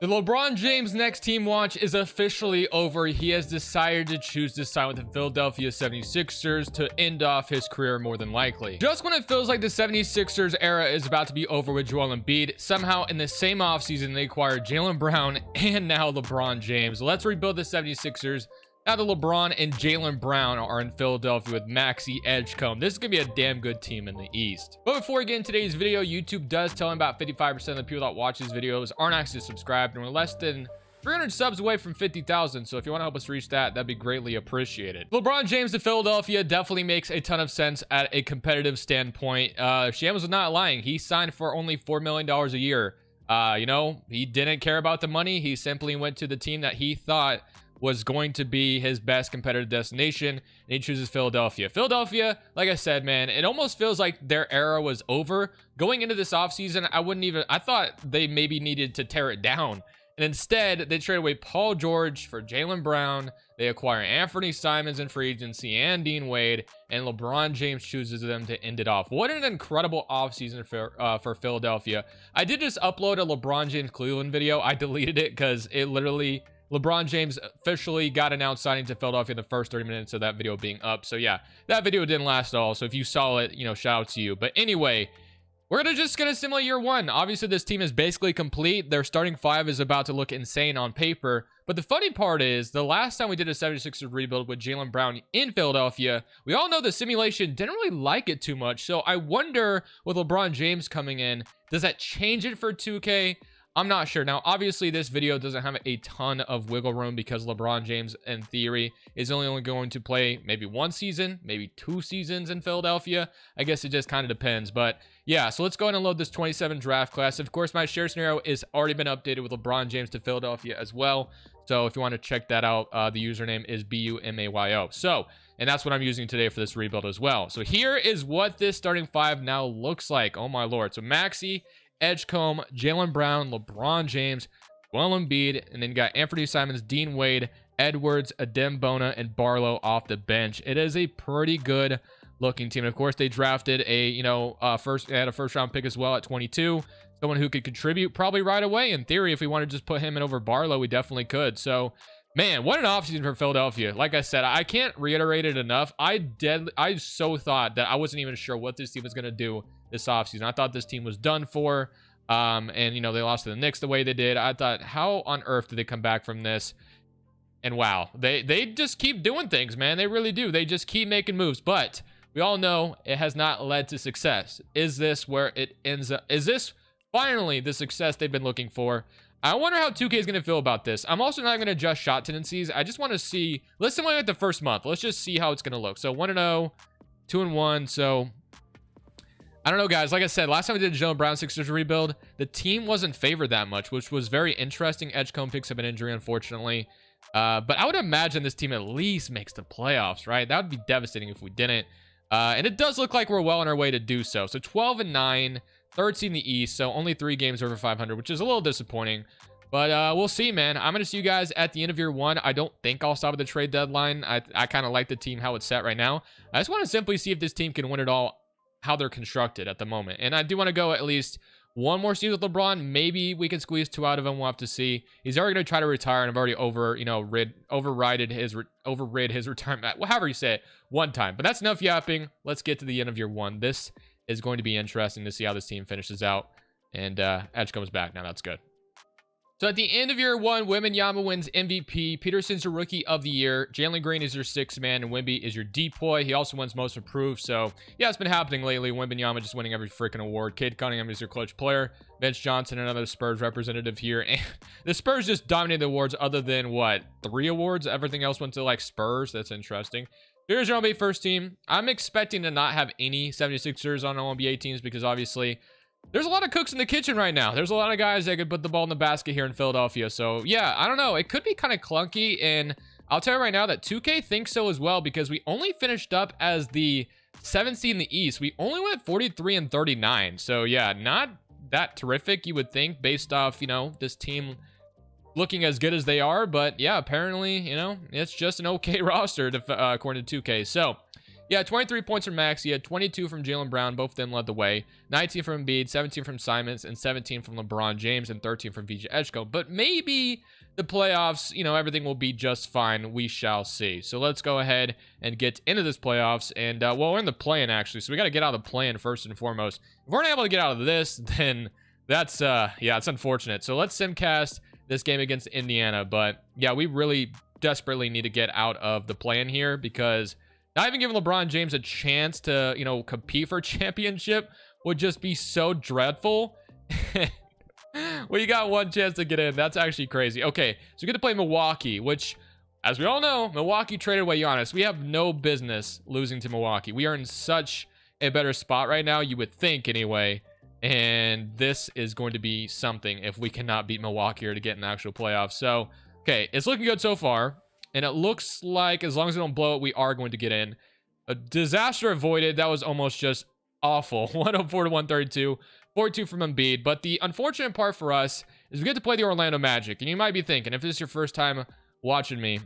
The LeBron James next team watch is officially over. He has decided to choose to sign with the Philadelphia 76ers to end off his career more than likely. Just when it feels like the 76ers era is about to be over with Joel Embiid, somehow in the same offseason they acquired Jaylen Brown and now LeBron James. Let's rebuild the 76ers. Now that LeBron and Jaylen Brown are in Philadelphia with Maxey Edgecombe, this is going to be a damn good team in the East. But before we get into today's video, YouTube does tell me about 55% of the people that watch these videos aren't actually subscribed, and we're less than 300 subs away from 50,000. So if you want to help us reach that, that'd be greatly appreciated. LeBron James to Philadelphia definitely makes a ton of sense at a competitive standpoint. Shams was not lying. He signed for only $4 million a year. You know, he didn't care about the money. He simply went to the team that he thought was going to be his best competitive destination, and he chooses Philadelphia. Philadelphia, like I said, man, it almost feels like their era was over. Going into this offseason, I thought they maybe needed to tear it down. And instead, they trade away Paul George for Jaylen Brown. They acquire Anthony Simons in free agency and Dean Wade, and LeBron James chooses them to end it off. What an incredible offseason for Philadelphia. I did just upload a LeBron James Cleveland video. I deleted it because it literally... LeBron James officially got announced signing to Philadelphia in the first 30 minutes of that video being up. So yeah, that video didn't last at all. So if you saw it, you know, shout out to you. But anyway, we're just going to simulate year one. Obviously, this team is basically complete. Their starting five is about to look insane on paper. But the funny part is, the last time we did a 76ers rebuild with Jaylen Brown in Philadelphia, we all know the simulation didn't really like it too much. So I wonder, with LeBron James coming in, does that change it for 2K? I'm not sure. Now, obviously, this video doesn't have a ton of wiggle room because LeBron James, in theory, is only going to play maybe one season, maybe 2 seasons in Philadelphia. I guess it just kind of depends. But yeah, so let's go ahead and load this 27 draft class. Of course, my share scenario is already been updated with LeBron James to Philadelphia as well. So if you want to check that out, the username is BUMAYO. So, and that's what I'm using today for this rebuild as well. So here is what this starting five now looks like. Oh my Lord. So Maxey, Edgecombe, Jaylen Brown, LeBron James, Joel Embiid, and then you got Anthony Simons, Dean Wade, Edwards, Adembona, and Barlow off the bench. It is a pretty good looking team. And of course, they drafted a, they had a first round pick as well at 22. Someone who could contribute probably right away. In theory, if we want to just put him in over Barlow, we definitely could. So, man, what an offseason for Philadelphia. Like I said, I can't reiterate it enough. I so thought that I wasn't even sure what this team was going to do this offseason. I thought this team was done for. And, you know, they lost to the Knicks the way they did. I thought, how on earth did they come back from this? And wow, they just keep doing things, man. They really do. They just keep making moves. But we all know it has not led to success. Is this where it ends up? Is this finally the success they've been looking for? I wonder how 2K is going to feel about this. I'm also not going to adjust shot tendencies. I just want to see. Let's simulate the first month. Let's just see how it's going to look. So 1-0, 2-1. So I don't know, guys. Like I said, last time we did a Jaylen Brown Sixers rebuild, the team wasn't favored that much, which was very interesting. Edgecombe picks up an injury, unfortunately. But I would imagine this team at least makes the playoffs, right? That would be devastating if we didn't. And it does look like we're well on our way to do so. So 12-9, third seed in the East. So only 3 games over 500, which is a little disappointing. But we'll see, man. I'm going to see you guys at the end of year one. I don't think I'll stop at the trade deadline. I kind of like the team, how it's set right now. I just want to simply see if this team can win it all, how they're constructed at the moment. And I do want to go at least one more season with LeBron. Maybe we can squeeze 2 out of him. We'll have to see. He's already going to try to retire, and I've already overrid his retirement. Well, however you say it, one time. But that's enough yapping. Let's get to the end of year one. This is going to be interesting to see how this team finishes out. And Edge comes back now. That's good. So at the end of year one, Wembanyama wins MVP. Peterson's your rookie of the year. Jalen Green is your 6th man, and Wemby is your depoy. He also wins most improved. So yeah, it's been happening lately. Wembanyama just winning every freaking award. Cade Cunningham is your clutch player. Vince Johnson, another Spurs representative here. And the Spurs just dominated the awards other than, what, 3 awards? Everything else went to, like, Spurs. That's interesting. Here's your NBA first team. I'm expecting to not have any 76ers on NBA teams because, obviously, there's a lot of cooks in the kitchen right now. There's a lot of guys that could put the ball in the basket here in Philadelphia. So, yeah, I don't know. It could be kind of clunky, and I'll tell you right now that 2K thinks so as well because we only finished up as the 7th seed in the East. We only went 43-39. So, yeah, not that terrific, you would think, based off, you know, this team looking as good as they are. But, yeah, apparently, you know, it's just an okay roster according to 2K. So, Yeah, 23 points from Max. He had 22 from Jaylen Brown. Both of them led the way. 19 from Embiid, 17 from Simons, and 17 from LeBron James, and 13 from VJ Edgecombe. But maybe the playoffs, everything will be just fine. We shall see. So let's go ahead and get into this playoffs. And, well, we're in the play-in, actually. So we got to get out of the play-in first and foremost. If we're not able to get out of this, then that's, yeah, it's unfortunate. So let's simcast this game against Indiana. But, yeah, we really desperately need to get out of the play-in here because not even giving LeBron James a chance to, compete for a championship would just be so dreadful. Well, you got one chance to get in. That's actually crazy. Okay, so we get to play Milwaukee, which, as we all know, Milwaukee traded away Giannis. We have no business losing to Milwaukee. We are in such a better spot right now, you would think anyway. And this is going to be something if we cannot beat Milwaukee or to get in the actual playoffs. So, okay, it's looking good so far. And it looks like as long as we don't blow it, we are going to get in. A disaster avoided. That was almost just awful. 104 to 132. 4-2 from Embiid. But the unfortunate part for us is we get to play the Orlando Magic. And you might be thinking, if this is your first time watching me,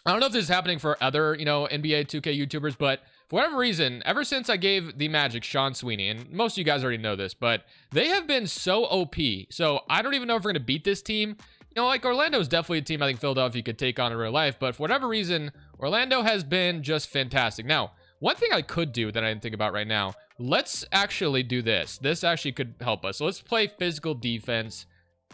I don't know if this is happening for other, NBA 2K YouTubers, but for whatever reason, ever since I gave the Magic Sean Sweeney, and most of you guys already know this, but they have been so OP. So I don't even know if we're going to beat this team. Like Orlando is definitely a team I think Philadelphia could take on in real life, but for whatever reason, Orlando has been just fantastic. Now, one thing I could do that I didn't think about right now, let's actually do this. This actually could help us. So let's play physical defense,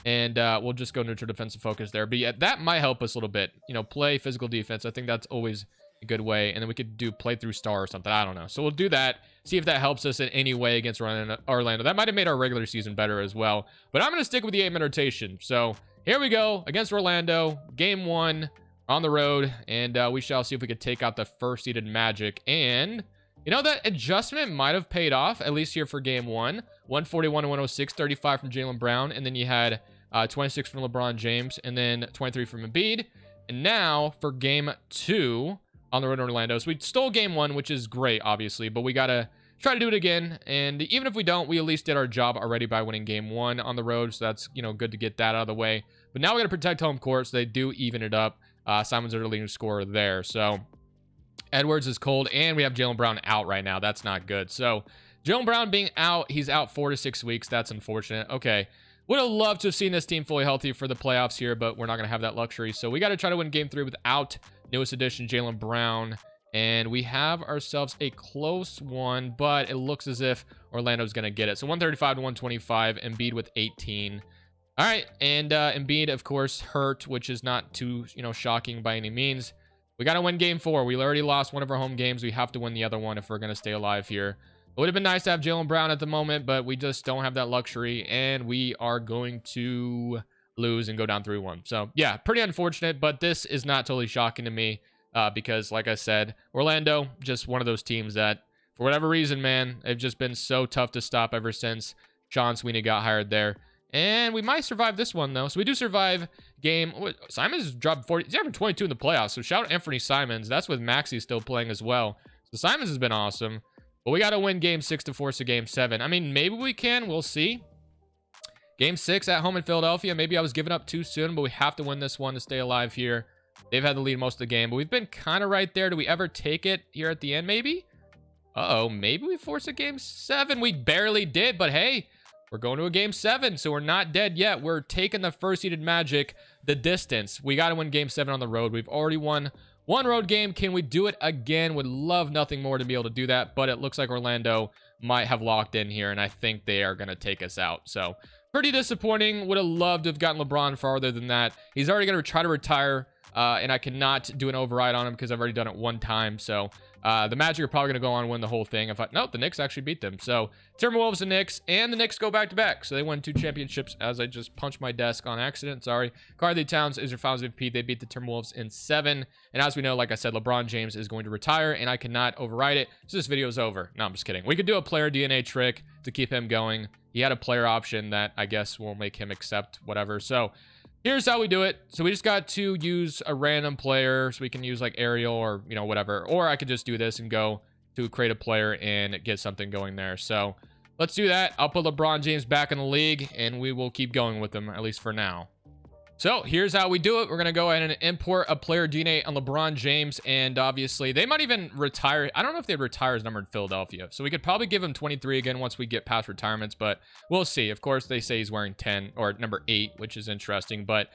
and we'll just go neutral defensive focus there. But yeah, that might help us a little bit. Play physical defense. I think that's always a good way. And then we could do play through star or something. I don't know. So we'll do that. See if that helps us in any way against Orlando. That might have made our regular season better as well. But I'm going to stick with the 8-man rotation. So here we go against Orlando. Game 1 on the road. And we shall see if we could take out the first-seeded Magic. And that adjustment might have paid off, at least here for game 1. 141 to 106, 35 from Jaylen Brown. And then you had 26 from LeBron James. And then 23 from Embiid. And now for game 2 on the road in Orlando. So we stole game 1, which is great, obviously. But we got to try to do it again. And even if we don't, we at least did our job already by winning game 1 on the road. So that's, good to get that out of the way. But now we got to protect home court so they do even it up. Simon's our leading scorer there. So Edwards is cold, and we have Jaylen Brown out right now. That's not good. So Jaylen Brown being out, he's out 4 to 6 weeks. That's unfortunate. Okay. Would have loved to have seen this team fully healthy for the playoffs here, but we're not going to have that luxury. So we got to try to win game 3 without newest addition, Jaylen Brown. And we have ourselves a close one, but it looks as if Orlando's going to get it. So 135 to 125, Embiid with 18. All right, and Embiid, of course, hurt, which is not too, shocking by any means. We got to win game 4. We already lost one of our home games. We have to win the other one if we're going to stay alive here. It would have been nice to have Jaylen Brown at the moment, but we just don't have that luxury, and we are going to lose and go down 3-1. So, yeah, pretty unfortunate, but this is not totally shocking to me because, like I said, Orlando, just one of those teams that, for whatever reason, man, they've just been so tough to stop ever since Sean Sweeney got hired there. And we might survive this one, though. So we do survive game. Simons dropped 40. He's having 22 in the playoffs, so shout out Anthony Simons. That's with Maxey still playing as well. So Simons has been awesome. But we got to win game 6 to force a game 7. I mean, maybe we can. We'll see. Game 6 at home in Philadelphia. Maybe I was giving up too soon, but we have to win this one to stay alive here. They've had the lead most of the game, but we've been kind of right there. Do we ever take it here at the end, maybe? Uh-oh, maybe we force a game 7. We barely did, but hey, we're going to a game 7, so we're not dead yet. We're taking the first-seeded Magic the distance. We got to win game 7 on the road. We've already won one road game. Can we do it again? Would love nothing more to be able to do that, but it looks like Orlando might have locked in here, and I think they are going to take us out. So pretty disappointing. Would have loved to have gotten LeBron farther than that. He's already going to try to retire, and I cannot do an override on him because I've already done it one time. So the Magic are probably going to go on and win the whole thing. Nope, the Knicks actually beat them. So Timberwolves and Knicks, and the Knicks go back-to-back. So they won 2 championships as I just punched my desk on accident. Sorry. Karl-Anthony Towns is your Finals MVP. They beat the Timberwolves in 7. And as we know, like I said, LeBron James is going to retire, and I cannot override it. So this video is over. No, I'm just kidding. We could do a player DNA trick to keep him going. He had a player option that I guess will make him accept whatever. So here's how we do it. So we just got to use a random player. So we can use like Ariel or, whatever. Or I could just do this and go to create a player and get something going there. So let's do that. I'll put LeBron James back in the league and we will keep going with him, at least for now. So here's how we do it. We're going to go ahead and import a player DNA on LeBron James. And obviously, they might even retire. I don't know if they'd retire his number in Philadelphia. So we could probably give him 23 again once we get past retirements. But we'll see. Of course, they say he's wearing 10 or number 8, which is interesting. But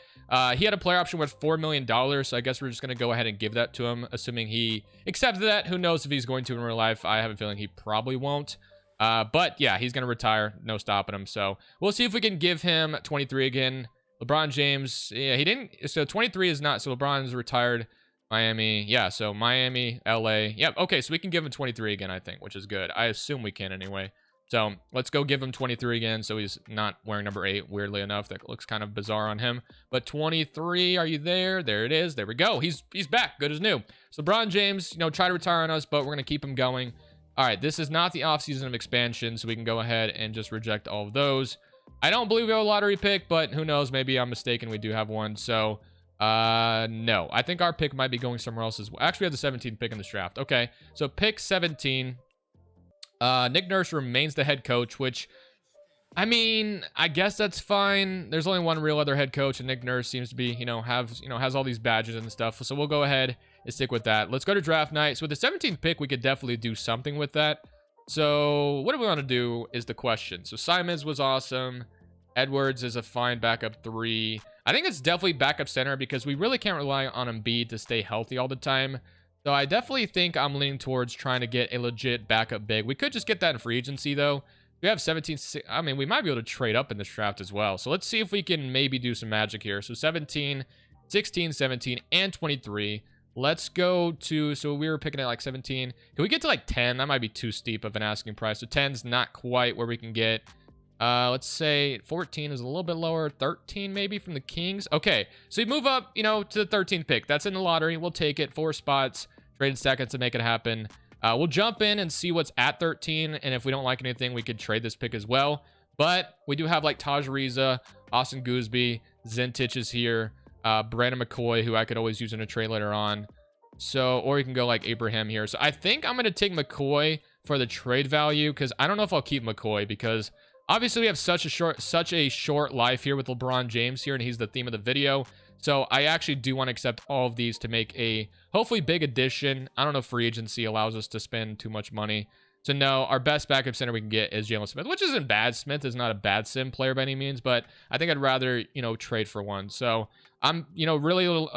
he had a player option worth $4 million. So I guess we're just going to go ahead and give that to him, assuming he accepted that. Who knows if he's going to in real life. I have a feeling he probably won't. But yeah, he's going to retire. No stopping him. So we'll see if we can give him 23 again. LeBron James, yeah, he didn't. So 23 is not. So LeBron is retired. Miami, yeah. So Miami, LA, yep. Okay, so we can give him 23 again, I think, which is good. I assume we can anyway. So let's go give him 23 again. So he's not wearing number 8. Weirdly enough, that looks kind of bizarre on him. But 23, are you there? There it is. There we go. He's back, good as new. So LeBron James, try to retire on us, but we're gonna keep him going. All right, this is not the offseason of expansion, so we can go ahead and just reject all of those. I don't believe we have a lottery pick, but who knows? Maybe I'm mistaken. We do have one. So, no. I think our pick might be going somewhere else as well. Actually, we have the 17th pick in this draft. Okay, so pick 17. Nick Nurse remains the head coach, which, I mean, I guess that's fine. There's only one real other head coach, and Nick Nurse seems to be, has all these badges and stuff. So we'll go ahead and stick with that. Let's go to draft night. So with the 17th pick, we could definitely do something with that. So what do we want to do is the question. So Simons was awesome. Edwards is a fine backup 3. I think it's definitely backup center because we really can't rely on Embiid to stay healthy all the time. So I definitely think I'm leaning towards trying to get a legit backup big. We could just get that in free agency though. We have 17. I mean, we might be able to trade up in this draft as well. So let's see if we can maybe do some magic here. So 17, 16, 17, and 23. Let's go to, so we were picking at like 17. Can we get to like 10? That might be too steep of an asking price. So 10's not quite where we can get. Let's say 14 is a little bit lower. 13 maybe from the Kings. Okay, so you move up, to the 13th pick. That's in the lottery. We'll take it. 4 spots. Traded seconds to make it happen. We'll jump in and see what's at 13. And if we don't like anything, we could trade this pick as well. But we do have like Taj Ariza, Austin Gooseby, Zentich is here. Brandon McCoy, who I could always use in a trade later on. So, or you can go like Abraham here. So I think I'm going to take McCoy for the trade value because I don't know if I'll keep McCoy because obviously we have such a short life here with LeBron James here, and he's the theme of the video. So I actually do want to accept all of these to make a hopefully big addition. I don't know if free agency allows us to spend too much money. So no, our best backup center we can get is Jalen Smith, which isn't bad. Smith is not a bad sim player by any means, but I think I'd rather, trade for one. So I'm, really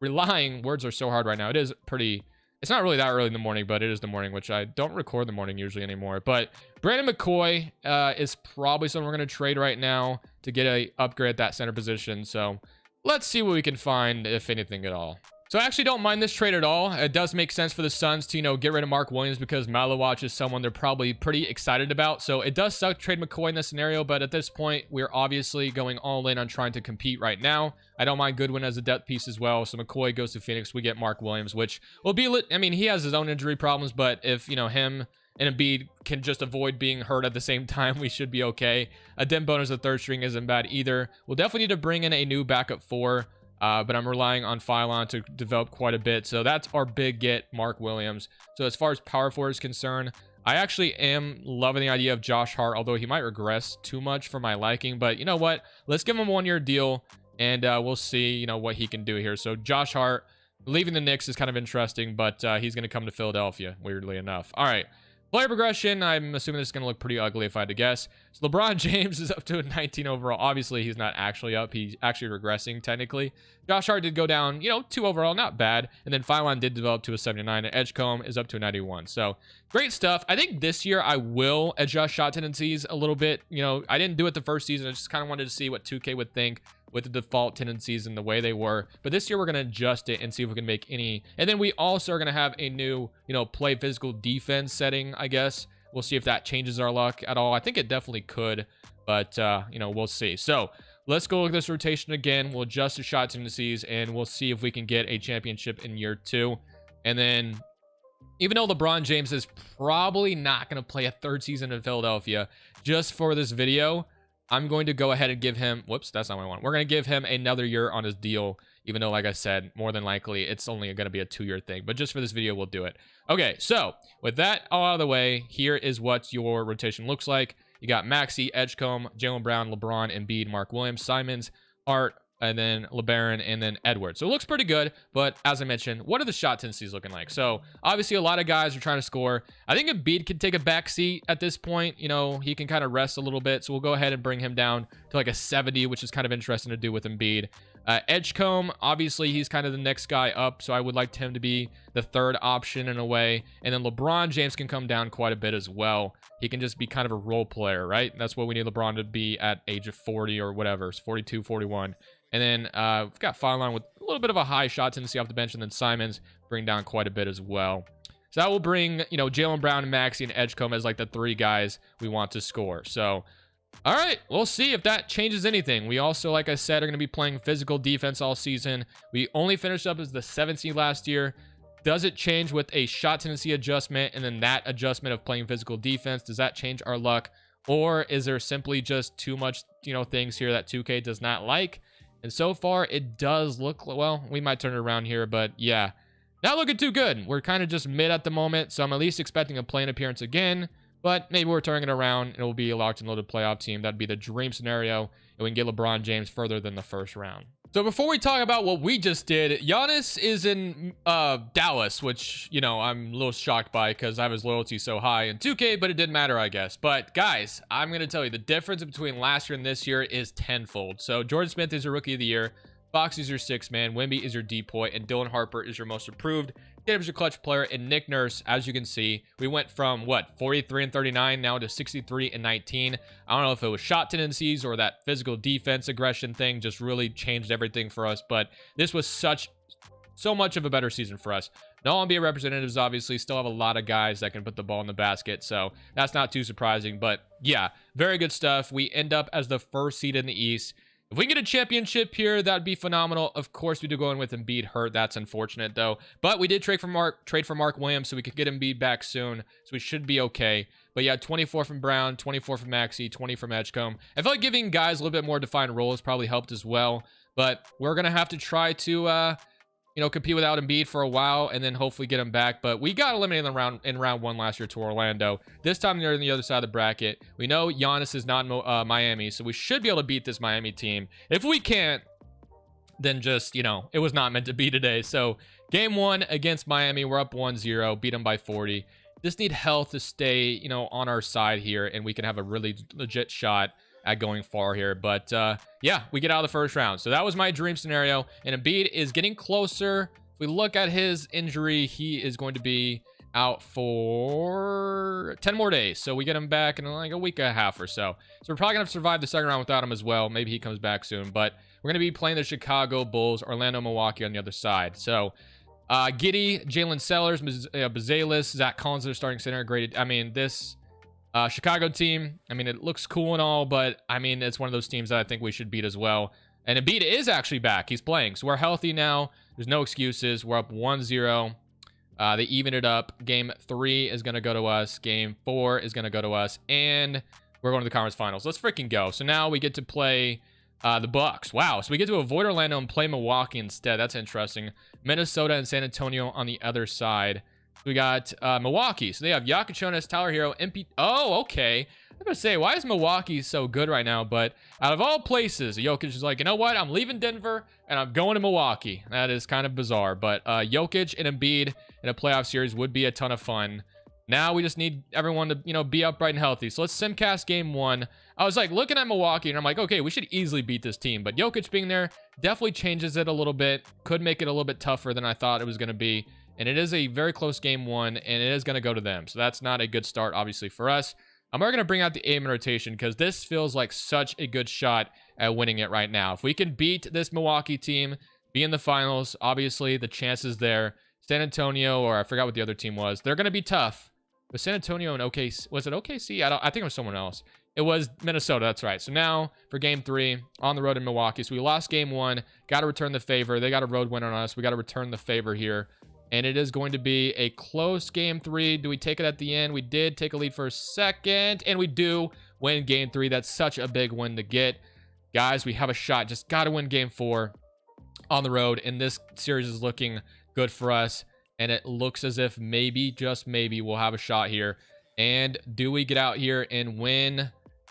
relying, words are so hard right now. It is pretty, it's not really that early in the morning, but it is the morning, which I don't record the morning usually anymore. But Brandon McCoy is probably someone we're going to trade right now to get a upgrade at that center position. So let's see what we can find, if anything at all. So I actually don't mind this trade at all. It does make sense for the Suns to, get rid of Mark Williams because Malawatch is someone they're probably pretty excited about. So it does suck to trade McCoy in this scenario, but at this point, we're obviously going all in on trying to compete right now. I don't mind Goodwin as a depth piece as well. So McCoy goes to Phoenix. We get Mark Williams, which will be lit. I mean, he has his own injury problems, but if, him and Embiid can just avoid being hurt at the same time, we should be okay. A Dem Bonus, the third string, isn't bad either. We'll definitely need to bring in a new backup 4. But I'm relying on Phylon to develop quite a bit. So that's our big get, Mark Williams. So as far as power forward is concerned, I actually am loving the idea of Josh Hart, although he might regress too much for my liking. But you know what? Let's give him a 1-year deal, and we'll see, what he can do here. So Josh Hart leaving the Knicks is kind of interesting, but he's going to come to Philadelphia, weirdly enough. All right. Player progression, I'm assuming this is going to look pretty ugly if I had to guess. So LeBron James is up to a 19 overall. Obviously, he's not actually up. He's actually regressing, technically. Josh Hart did go down, 2 overall, not bad. And then Phylon did develop to a 79. And Edgecombe is up to a 91. So, great stuff. I think this year I will adjust shot tendencies a little bit. I didn't do it the first season. I just kind of wanted to see what 2K would think with the default tendencies and the way they were. But this year we're going to adjust it and see if we can make any. And then we also are going to have a new, play physical defense setting, I guess. We'll see if that changes our luck at all. I think it definitely could, but, we'll see. So let's go look at this rotation again. We'll adjust the shot tendencies and we'll see if we can get a championship in year 2. And then even though LeBron James is probably not going to play a 3rd season in Philadelphia, just for this video, I'm going to go ahead and give him, whoops, that's not what I want. We're going to give him another year on his deal, even though, like I said, more than likely, it's only going to be a 2-year thing. But just for this video, we'll do it. Okay, so with that all out of the way, here is what your rotation looks like. You got Maxey, Edgecombe, Jaylen Brown, LeBron, Embiid, Mark Williams, Simons, Hart, and then LeBaron, and then Edwards. So it looks pretty good, but as I mentioned, what are the shot tendencies looking like? So obviously a lot of guys are trying to score. I think Embiid could take a back seat at this point. You know, he can kind of rest a little bit. So we'll go ahead and bring him down to like a 70, which is kind of interesting to do with Embiid. Edgecombe, obviously he's kind of the next guy up, so I would like him to be the third option in a way. And then LeBron James can come down quite a bit as well. He can just be kind of a role player, right? That's what we need LeBron to be at age of 40 or whatever. It's 42, 41. And then we've got Fine with a little bit of a high shot tendency off the bench, and then Simons bring down quite a bit as well. So that will bring, you know, Jaylen Brown and Maxey and Edgecombe as like the three guys we want to score. So, all right, we'll see if that changes anything. We also, like I said, are going to be playing physical defense all season. We only finished up as the 7th seed last year. Does it change with a shot tendency adjustment and then that adjustment of playing physical defense? Does that change our luck? Or is there simply just too much, you know, things here that 2K does not like? And so far, it does look, well, we might turn it around here, but yeah, not looking too good. We're kind of just mid at the moment, so I'm at least expecting a play-in appearance again, but maybe we're turning it around and it will be a locked and loaded playoff team. That'd be the dream scenario, and we can get LeBron James further than the first round. So before we talk about what we just did, Giannis is in Dallas, which, you know, I'm a little shocked by because I have his loyalty so high in 2K, but it didn't matter, I guess. But guys, I'm going to tell you the difference between last year and this year is tenfold. So Jordan Smith is your rookie of the year. Fox is your 6th man. Wemby is your D-point, and Dylan Harper is your most improved. Tatum is your clutch player, and Nick Nurse, as you can see, we went from what, 43 and 39 now to 63 and 19. I don't know if it was shot tendencies or that physical defense aggression thing just really changed everything for us, but this was so much of a better season for us. No NBA representatives, obviously, still have a lot of guys that can put the ball in the basket, so that's not too surprising. But yeah, very good stuff. We end up as the 1st seed in the East. If we can get a championship here, that'd be phenomenal. Of course, we do go in with Embiid hurt. That's unfortunate, though. But we did trade for Mark Williams, so we could get Embiid back soon. So we should be okay. But yeah, 24 from Brown, 24 from Maxey, 20 from Edgecombe. I feel like giving guys a little bit more defined roles probably helped as well. But we're going to have to try to, you know, compete without Embiid for a while and then hopefully get him back. But we got eliminated in round 1 last year to Orlando. This time they're on the other side of the bracket. We know Giannis is not in Miami, so we should be able to beat this Miami team. If we can't, then just, you know, it was not meant to be today. So game 1 against Miami, we're up 1-0, beat them by 40. Just need health to stay, you know, on our side here, and we can have a really legit shot at going far here. But yeah, we get out of the first round. So that was my dream scenario, and Embiid is getting closer. If we look at his injury, he is going to be out for 10 more days. So we get him back in like a week and a half or so. So we're probably gonna have to survive the second round without him as well. Maybe he comes back soon, but we're gonna be playing the Chicago Bulls, Orlando, Milwaukee on the other side. So Giddey, Jalen Sellers, Bazelis, Zach Collins are starting center. Graded. I mean, this Chicago team, I mean, it looks cool and all, but I mean, it's one of those teams that I think we should beat as well. And Embiid is actually back. He's playing. So we're healthy now. There's no excuses. We're up 1-0. They even it up. Game 3 is going to go to us. Game 4 is going to go to us. And we're going to the conference finals. Let's freaking go. So now we get to play the Bucks. Wow. So we get to avoid Orlando and play Milwaukee instead. That's interesting. Minnesota and San Antonio on the other side. We got Milwaukee. So they have Jokic, Tyler Hero, MP. Oh, okay. I was going to say, why is Milwaukee so good right now? But out of all places, Jokic is like, you know what? I'm leaving Denver and I'm going to Milwaukee. That is kind of bizarre. But Jokic and Embiid in a playoff series would be a ton of fun. Now we just need everyone to, you know, be upright and healthy. So let's simcast game 1. I was like looking at Milwaukee and I'm like, okay, we should easily beat this team. But Jokic being there definitely changes it a little bit. Could make it a little bit tougher than I thought it was going to be. And it is a very close game 1, and it is going to go to them. So that's not a good start, obviously, for us. I'm going to bring out the aim and rotation because this feels like such a good shot at winning it right now. If we can beat this Milwaukee team, be in the finals, obviously, the chances there. San Antonio, or I forgot what the other team was. They're going to be tough. But San Antonio and OKC, was it OKC? I think it was someone else. It was Minnesota, that's right. So now for game 3 on the road in Milwaukee. So we lost game 1, got to return the favor. They got a road win on us. We got to return the favor here. And it is going to be a close game 3. Do we take it at the end? We did take a lead for a second, and we do win game 3. That's such a big win to get. Guys, we have a shot. Just got to win game 4 on the road, and this series is looking good for us. And it looks as if maybe, just maybe, we'll have a shot here. And do we get out here and win?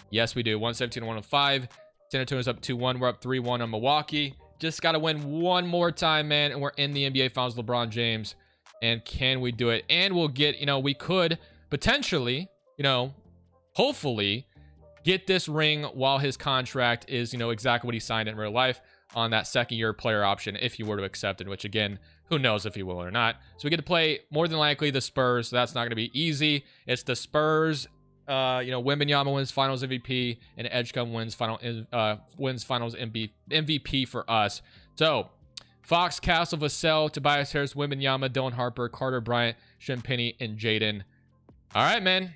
Yes, we do. 117-105. San Antonio's up 2-1. We're up 3-1 on Milwaukee. Just got to win one more time, man, and we're in the NBA Finals, LeBron James. And can we do it? And we'll get, we could potentially, hopefully get this ring while his contract is, exactly what he signed in real life on that second-year player option if he were to accept it, which, again, who knows if he will or not. So we get to play, more than likely, the Spurs, so that's not going to be easy. It's the Spurs. Wembanyama wins Finals MVP, and Edgecombe wins Finals MVP for us. So, Fox, Castle, Vassell, Tobias Harris, Wembanyama, Dylan Harper, Carter Bryant, Schimpini, and Jaden. All right, man.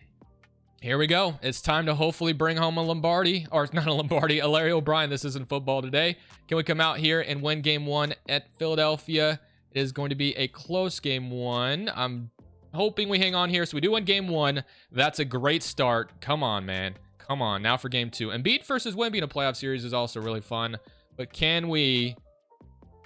Here we go. It's time to hopefully bring home a Lombardi, or not a Lombardi, a Larry O'Brien. This isn't football today. Can we come out here and win game 1 at Philadelphia? It is going to be a close game 1. I'm hoping we hang on here. So we do win game 1. That's a great start. Come on, man. Come on. Now for game 2. Embiid versus Wemby in a playoff series is also really fun. But can we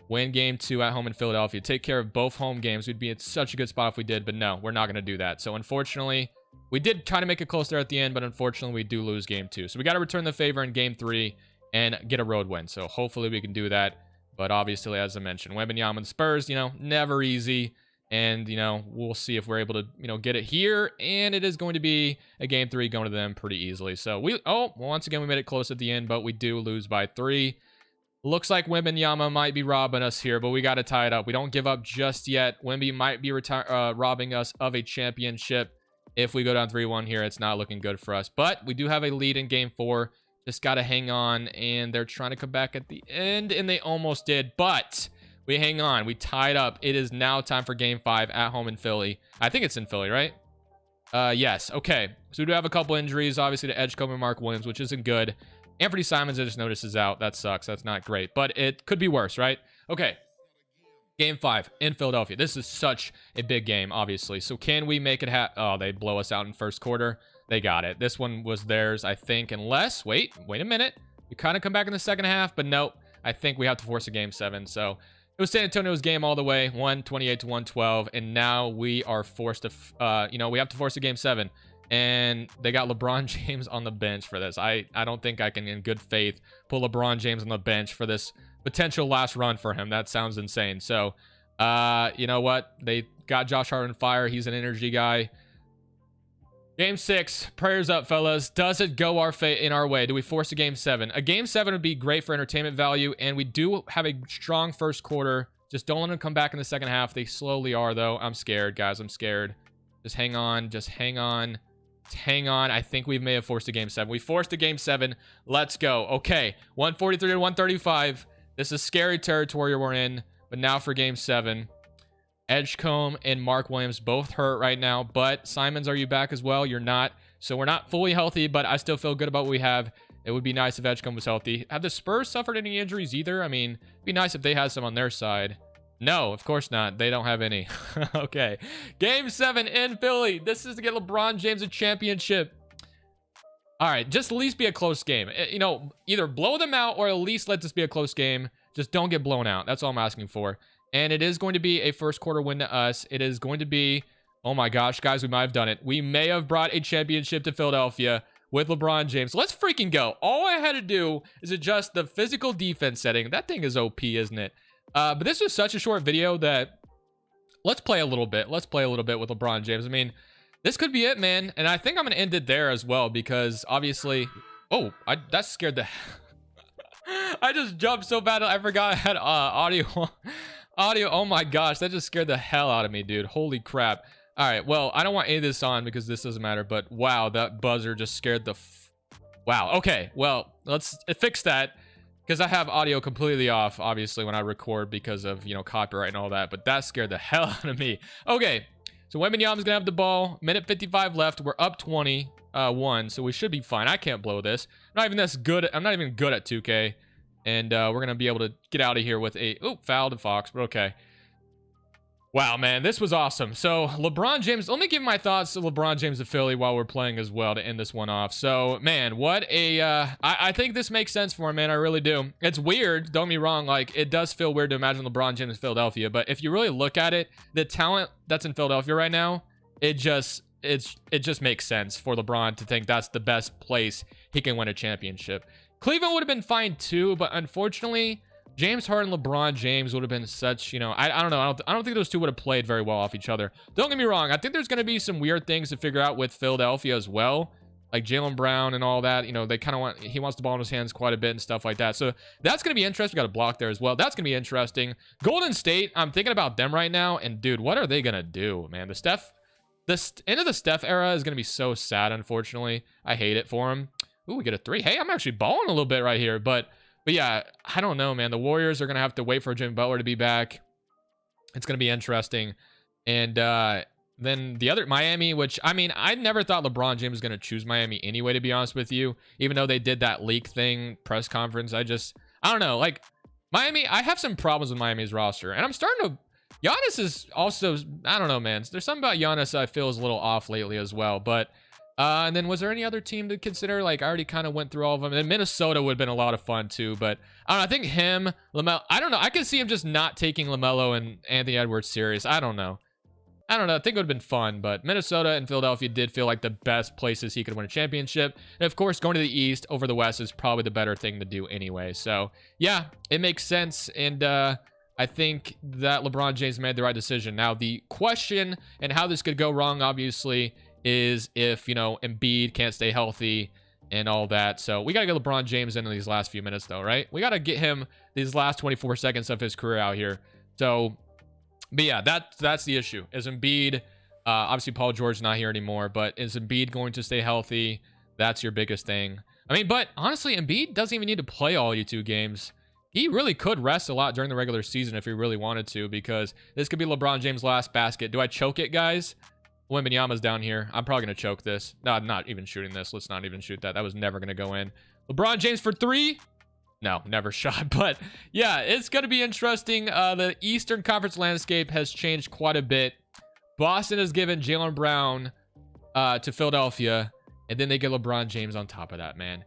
win game 2 at home in Philadelphia? Take care of both home games. We'd be in such a good spot if we did. But no, we're not going to do that. So unfortunately, we did try to make it close there at the end. But unfortunately, we do lose game 2. So we got to return the favor in game 3 and get a road win. So hopefully we can do that. But obviously, as I mentioned, Wembanyama and Spurs, never easy. And, we'll see if we're able to, get it here. And it is going to be a game 3 going to them pretty easily. So once again, we made it close at the end, but we do lose by 3. Looks like Wembanyama might be robbing us here, but we got to tie it up. We don't give up just yet. Wemby might be robbing us of a championship. If we go down 3-1 here, it's not looking good for us. But we do have a lead in game 4. Just got to hang on. And they're trying to come back at the end, and they almost did. But we hang on. We tied up. It is now time for game 5 at home in Philly. I think it's in Philly, right? Yes. Okay. So we do have a couple injuries, obviously, to Edgecombe and Mark Williams, which isn't good. Anthony Simons, I just noticed, is out. That sucks. That's not great. But it could be worse, right? Okay. Game 5 in Philadelphia. This is such a big game, obviously. So can we make it happen? Oh, they blow us out in first quarter. They got it. This one was theirs, I think, unless... Wait a minute. We kind of come back in the second half, but nope. I think we have to force a game 7. So it was San Antonio's game all the way, 128 to 112, and now we are forced to, we have to force a game 7. And they got LeBron James on the bench for this. I don't think I can, in good faith, pull LeBron James on the bench for this potential last run for him. That sounds insane. So, you know what? They got Josh Hart on fire. He's an energy guy. Game 6, prayers up, fellas. Does it go in our way? Do we force a game 7? A game 7 would be great for entertainment value, and we do have a strong first quarter. Just don't let them come back in the second half. They slowly are, though. I'm scared, guys. I'm scared. Just hang on. Just hang on. Hang on. I think we may have forced a game 7. We forced a game 7. Let's go. Okay. 143 to 135. This is scary territory we're in. But now for game 7. Edgecombe and Mark Williams both hurt right now. But Simons, are you back as well? You're not. So we're not fully healthy, but I still feel good about what we have. It would be nice if Edgecombe was healthy. Have the Spurs suffered any injuries either? I mean, it'd be nice if they had some on their side. No, of course not. They don't have any. Okay. Game 7 in Philly. This is to get LeBron James a championship. All right. Just at least be a close game. Either blow them out or at least let this be a close game. Just don't get blown out. That's all I'm asking for. And it is going to be a first quarter win to us. It is going to be, oh my gosh, guys, we might have done it. We may have brought a championship to Philadelphia with LeBron James. Let's freaking go. All I had to do is adjust the physical defense setting. That thing is OP, isn't it? But this was such a short video that let's play a little bit. Let's play a little bit with LeBron James. I mean, this could be it, man. And I think I'm going to end it there as well because obviously... Oh, that scared the... I just jumped so bad I forgot I had audio. Oh my gosh, that just scared the hell out of me, dude. Holy crap. All right, well, I don't want any of this on because this doesn't matter. But wow, that buzzer just scared the... Wow, okay. Well, let's fix that. Because I have audio completely off, obviously, when I record because of, copyright and all that. But that scared the hell out of me. Okay, so Wembanyama's going to have the ball. Minute 55 left. We're up 21, so we should be fine. I can't blow this. I'm not even good at 2K. And we're going to be able to get out of here with a... Oh, foul to Fox, but okay. Wow, man, this was awesome. So, LeBron James, let me give my thoughts to LeBron James of Philly while we're playing as well to end this one off. So, man, what a, I think this makes sense for him, man, I really do. It's weird, don't get me wrong, like, it does feel weird to imagine LeBron James in Philadelphia, but if you really look at it, the talent that's in Philadelphia right now, it just makes sense for LeBron to think that's the best place he can win a championship. Cleveland would have been fine too, but unfortunately, James Harden, LeBron James would have been such, you know, I don't know. I don't think those two would have played very well off each other. Don't get me wrong. I think there's going to be some weird things to figure out with Philadelphia as well. Like Jaylen Brown and all that, you know, they kind of he wants the ball in his hands quite a bit and stuff like that. So that's going to be interesting. We got a block there as well. That's going to be interesting. Golden State, I'm thinking about them right now. And dude, what are they going to do, man? The end of the Steph era is going to be so sad, unfortunately. I hate it for him. Ooh, we get a 3. Hey, I'm actually balling a little bit right here. But yeah, I don't know, man. The Warriors are going to have to wait for Jimmy Butler to be back. It's going to be interesting. And then the other, Miami, which, I mean, I never thought LeBron James was going to choose Miami anyway, to be honest with you. Even though they did that leak thing, press conference, I don't know. Like, Miami, I have some problems with Miami's roster. And I'm starting to, Giannis is also, I don't know, man. There's something about Giannis I feel is a little off lately as well. But, and then was there any other team to consider? Like, I already kind of went through all of them. And Minnesota would have been a lot of fun too. But, I don't know. I think him, LaMelo, I don't know. I could see him just not taking LaMelo and Anthony Edwards serious. I don't know. I think it would have been fun, but Minnesota and Philadelphia did feel like the best places he could win a championship. And of course, going to the East over the West is probably the better thing to do anyway. So yeah, it makes sense. And I think that LeBron James made the right decision. Now, the question and how this could go wrong, obviously, is if, you know, Embiid can't stay healthy and all that. So we got to get LeBron James into these last few minutes, though, right? We got to get him these last 24 seconds of his career out here. So, but yeah, that's the issue. Is Embiid, obviously Paul George's not here anymore, but is Embiid going to stay healthy? That's your biggest thing. I mean, but honestly, Embiid doesn't even need to play all 82 games. He really could rest a lot during the regular season if he really wanted to, because this could be LeBron James' last basket. Do I choke it, guys? Wembanyama's down here. I'm probably going to choke this. No, I'm not even shooting this. Let's not even shoot that. That was never going to go in. LeBron James for 3. No, never shot. But yeah, it's going to be interesting. The Eastern Conference landscape has changed quite a bit. Boston has given Jaylen Brown to Philadelphia, and then they get LeBron James on top of that, man.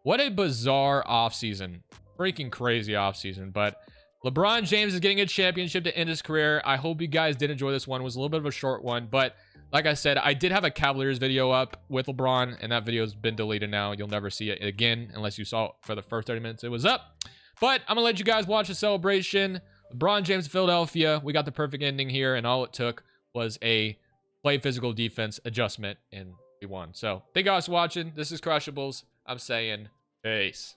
What a bizarre offseason. Freaking crazy offseason. But LeBron James is getting a championship to end his career. I hope you guys did enjoy this one. It was a little bit of a short one, but like I said, I did have a Cavaliers video up with LeBron, and that video has been deleted now. You'll never see it again unless you saw it for the first 30 minutes. It was up. But I'm going to let you guys watch the celebration. LeBron James, Philadelphia. We got the perfect ending here, and all it took was a play physical defense adjustment, and we won. So thank you guys for watching. This is Crushables. I'm saying peace.